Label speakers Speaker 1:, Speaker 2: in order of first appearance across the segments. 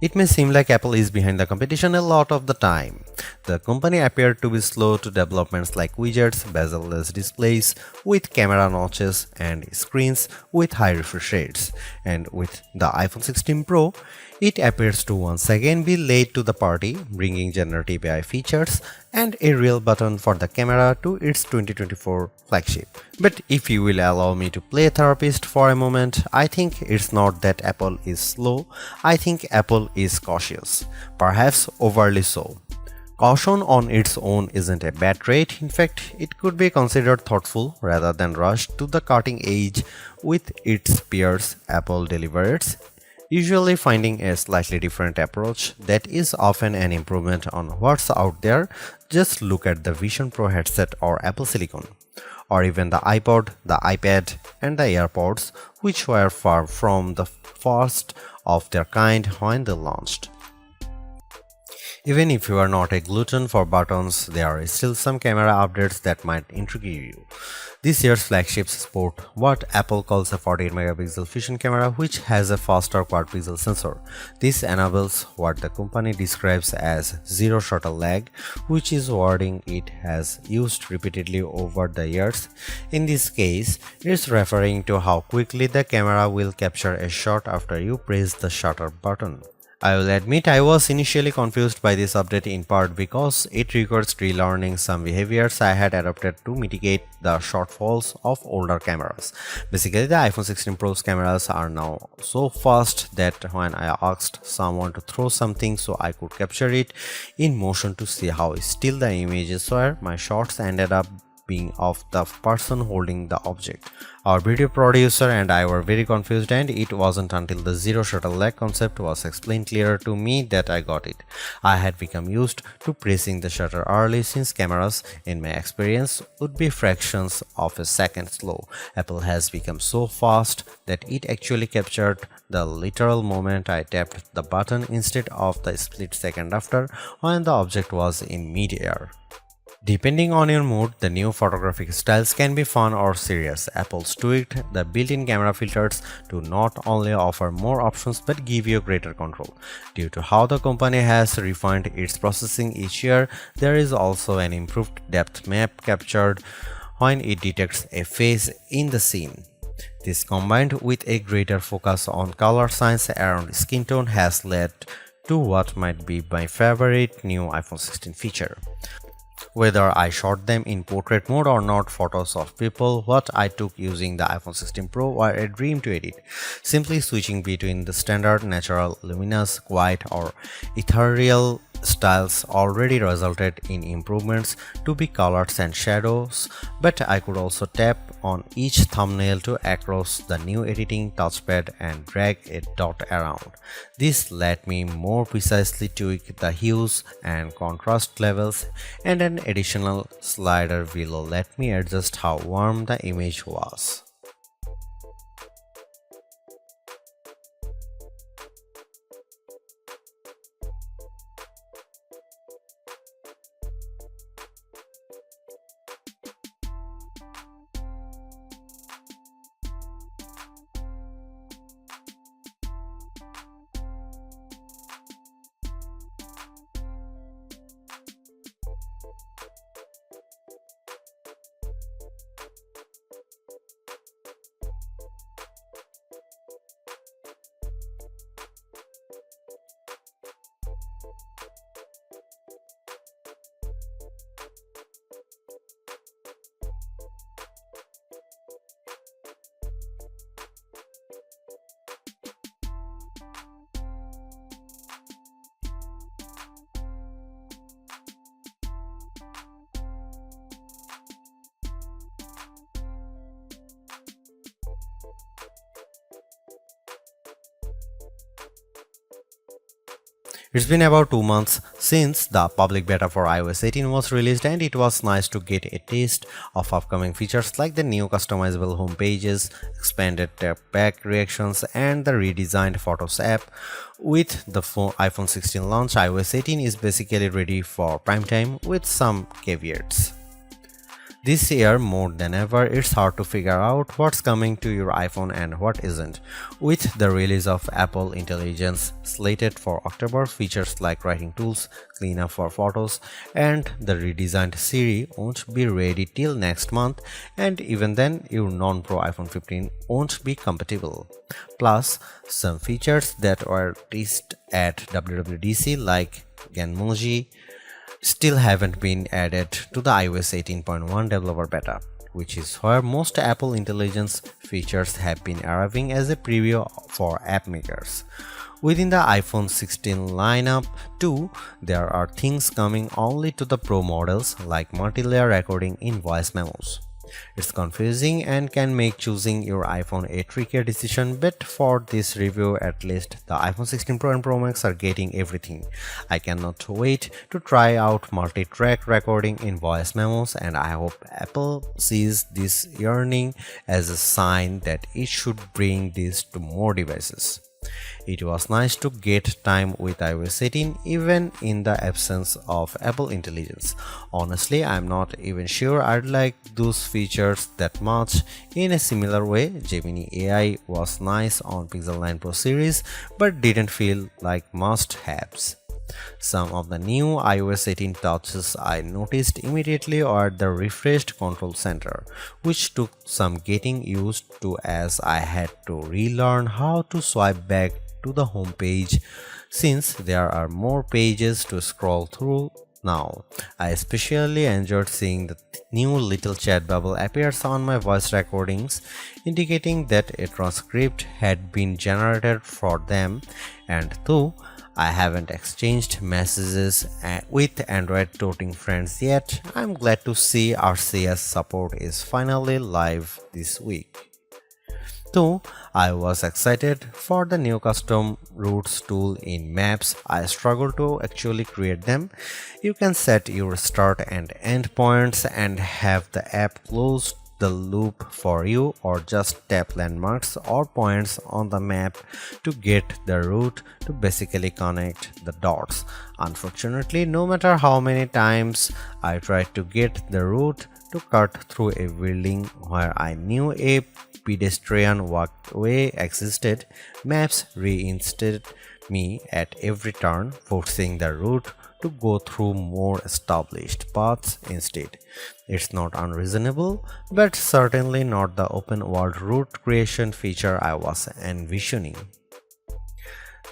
Speaker 1: It may seem like Apple is behind the competition a lot of the time. The company appeared to be slow to developments like widgets, bezel-less displays with camera notches and screens with high refresh rates. And with the iPhone 16 Pro, it appears to once again be late to the party, bringing generative AI features and a real button for the camera to its 2024 flagship. But if you will allow me to play therapist for a moment, I think it's not that Apple is slow, I think Apple is cautious, perhaps overly so. Caution on its own isn't a bad trait, in fact, it could be considered thoughtful rather than rushed to the cutting edge with its peers. Apple delivers, usually finding a slightly different approach that is often an improvement on what's out there. Just look at the Vision Pro headset or Apple Silicon, or even the iPod, the iPad, and the AirPods, which were far from the first of their kind when they launched. Even if you are not a glutton for buttons, there are still some camera updates that might intrigue you. This year's flagships sport what Apple calls a 48 megapixel fusion camera, which has a faster quad pixel sensor. This enables what the company describes as zero shutter lag, which is wording it has used repeatedly over the years. In this case, it's referring to how quickly the camera will capture a shot after you press the shutter button. I will admit I was initially confused by this update, in part because it requires relearning some behaviors I had adopted to mitigate the shortfalls of older cameras. Basically, the iPhone 16 Pro's cameras are now so fast that when I asked someone to throw something so I could capture it in motion to see how still the images were, my shots ended up being of the person holding the object. Our video producer and I were very confused, and it wasn't until the zero shutter lag concept was explained clearer to me that I got it. I had become used to pressing the shutter early, since cameras, in my experience, would be fractions of a second slow. Apple has become so fast that it actually captured the literal moment I tapped the button instead of the split second after, when the object was in mid-air. Depending on your mood, the new photographic styles can be fun or serious. Apple's tweaked the built-in camera filters to not only offer more options but give you greater control. Due to how the company has refined its processing each year, there is also an improved depth map captured when it detects a face in the scene. This, combined with a greater focus on color science around skin tone, has led to what might be my favorite new iPhone 16 feature. Whether I shot them in portrait mode or not, photos of people what I took using the iPhone 16 Pro were a dream to edit. Simply switching between the standard, natural, luminous, quiet, or ethereal styles already resulted in improvements to be colors and shadows, but I could also tap on each thumbnail to access the new editing touchpad and drag a dot around. This let me more precisely tweak the hues and contrast levels, and an additional slider below let me adjust how warm the image was. It's been about 2 months since the public beta for iOS 18 was released, and it was nice to get a taste of upcoming features like the new customizable home pages, expanded tap-back reactions, and the redesigned Photos app. With the iPhone 16 launch, iOS 18 is basically ready for prime time with some caveats. This year, more than ever, it's hard to figure out what's coming to your iPhone and what isn't. With the release of Apple Intelligence slated for October, features like writing tools, cleanup for photos, and the redesigned Siri won't be ready till next month, and even then, your non-Pro iPhone 15 won't be compatible. Plus, some features that were teased at WWDC like Genmoji still haven't been added to the iOS 18.1 developer beta, which is where most Apple Intelligence features have been arriving as a preview for app makers. Within the iPhone 16 lineup too, there are things coming only to the Pro models like multi-layer recording in voice memos. It's confusing and can make choosing your iPhone a trickier decision, but for this review at least, the iPhone 16 Pro and Pro Max are getting everything. I cannot wait to try out multi-track recording in voice memos, and I hope Apple sees this yearning as a sign that it should bring this to more devices. It was nice to get time with iOS 18 even in the absence of Apple Intelligence. Honestly, I'm not even sure I'd like those features that much. In a similar way, Gemini AI was nice on Pixel 9 Pro series but didn't feel like must-haves. Some of the new iOS 18 touches I noticed immediately were the refreshed control center, which took some getting used to as I had to relearn how to swipe back to the home page since there are more pages to scroll through now. I especially enjoyed seeing the new little chat bubble appears on my voice recordings, indicating that a transcript had been generated for them, and though I haven't exchanged messages with Android toting friends yet, I'm glad to see RCS support is finally live this week. Though I was excited for the new custom routes tool in Maps, I struggle to actually create them. You can set your start and end points and have the app close the loop for you, or just tap landmarks or points on the map to get the route to basically connect the dots. Unfortunately, no matter how many times I tried to get the route to cut through a building where I knew a pedestrian walkway existed, Maps reinstated me at every turn, forcing the route to go through more established paths instead. It's not unreasonable, but certainly not the open world route creation feature I was envisioning.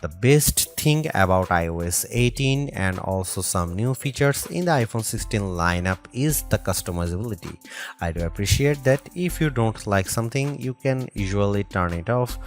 Speaker 1: The best thing about iOS 18 and also some new features in the iPhone 16 lineup is the customizability. I do appreciate that if you don't like something, you can usually turn it off.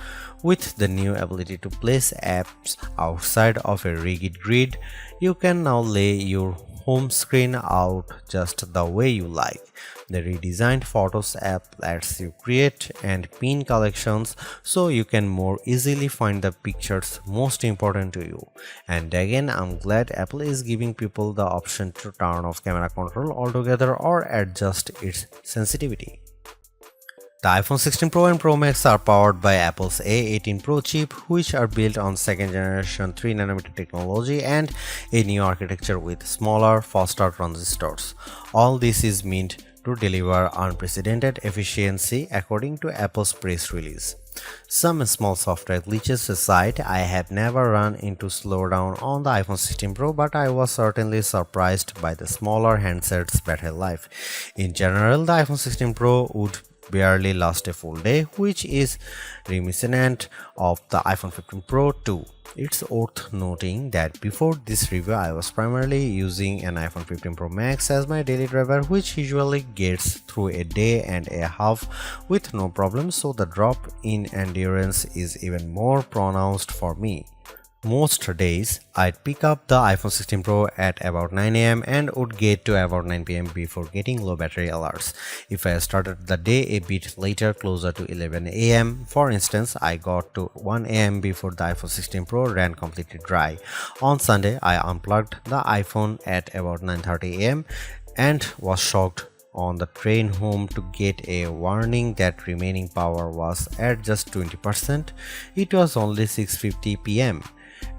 Speaker 1: With the new ability to place apps outside of a rigid grid, you can now lay your home screen out just the way you like. The redesigned Photos app lets you create and pin collections so you can more easily find the pictures most important to you. And again, I'm glad Apple is giving people the option to turn off camera control altogether or adjust its sensitivity. The iPhone 16 Pro and Pro Max are powered by Apple's A18 Pro chip, which are built on second generation 3nm technology and a new architecture with smaller, faster transistors. All this is meant to deliver unprecedented efficiency according to Apple's press release. Some small software glitches aside, I have never run into slowdown on the iPhone 16 Pro, but I was certainly surprised by the smaller handset's battery life. In general, the iPhone 16 Pro would barely last a full day, which is reminiscent of the iPhone 15 Pro too. It's worth noting that before this review I was primarily using an iPhone 15 Pro Max as my daily driver, which usually gets through a day and a half with no problem, so the drop in endurance is even more pronounced for me. Most days, I'd pick up the iPhone 16 Pro at about 9 am and would get to about 9 pm before getting low battery alerts. If I started the day a bit later, closer to 11 am, for instance, I got to 1 am before the iPhone 16 Pro ran completely dry. On Sunday, I unplugged the iPhone at about 9:30 am and was shocked on the train home to get a warning that remaining power was at just 20%. It was only 6:50 pm.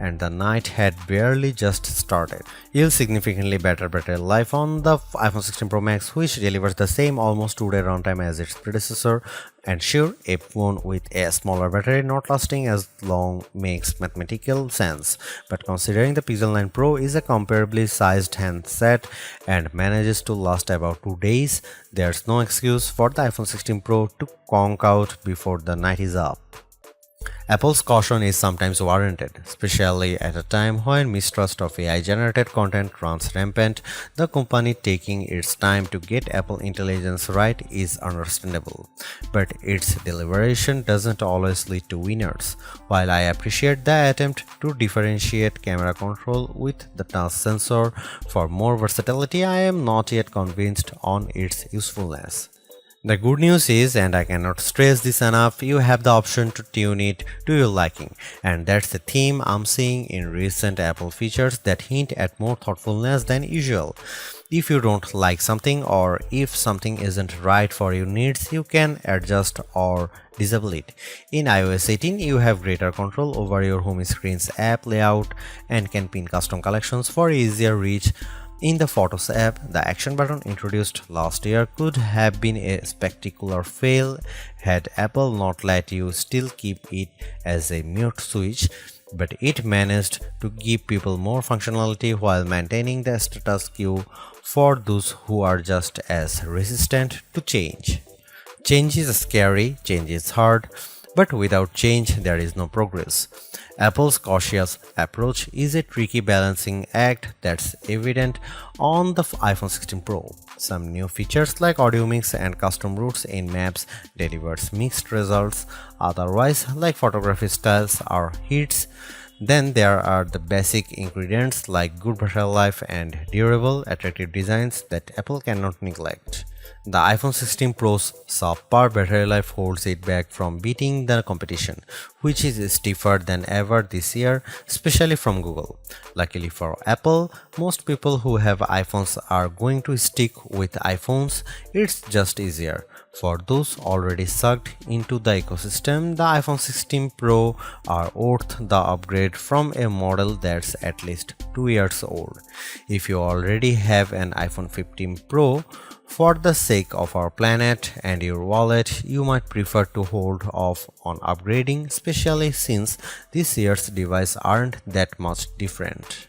Speaker 1: and the night had barely just started. You'll significantly better battery life on the iPhone 16 Pro Max, which delivers the same almost 2-day runtime as its predecessor. And sure, a phone with a smaller battery not lasting as long makes mathematical sense, but considering the Pixel 9 Pro is a comparably sized handset and manages to last about 2 days, there's no excuse for the iPhone 16 Pro to conk out before the night is up. Apple's caution is sometimes warranted, especially at a time when mistrust of AI-generated content runs rampant. The company taking its time to get Apple Intelligence right is understandable, but its deliberation doesn't always lead to winners. While I appreciate the attempt to differentiate camera control with the touch sensor for more versatility, I am not yet convinced on its usefulness. The good news is, and I cannot stress this enough, you have the option to tune it to your liking, and that's the theme I'm seeing in recent Apple features that hint at more thoughtfulness than usual. If you don't like something or if something isn't right for your needs, you can adjust or disable it. In iOS 18, you have greater control over your home screen's app layout and can pin custom collections for easier reach. In the Photos app, the action button introduced last year could have been a spectacular fail had Apple not let you still keep it as a mute switch, but it managed to give people more functionality while maintaining the status quo for those who are just as resistant to change. Change is scary, change is hard, but without change there is no progress. Apple's cautious approach is a tricky balancing act that's evident on the iPhone 16 Pro. Some new features like audio mix and custom routes in Maps delivers mixed results, otherwise like photography styles are hits. Then there are the basic ingredients like good battery life and durable, attractive designs that Apple cannot neglect. The iPhone 16 Pro's subpar battery life holds it back from beating the competition, which is stiffer than ever this year, especially from Google. Luckily for Apple, most people who have iPhones are going to stick with iPhones. It's just easier. For those already sucked into the ecosystem, the iPhone 16 Pro are worth the upgrade from a model that's at least 2 years old. If you already have an iPhone 15 Pro, for the sake of our planet and your wallet, you might prefer to hold off on upgrading, especially since this year's devices aren't that much different.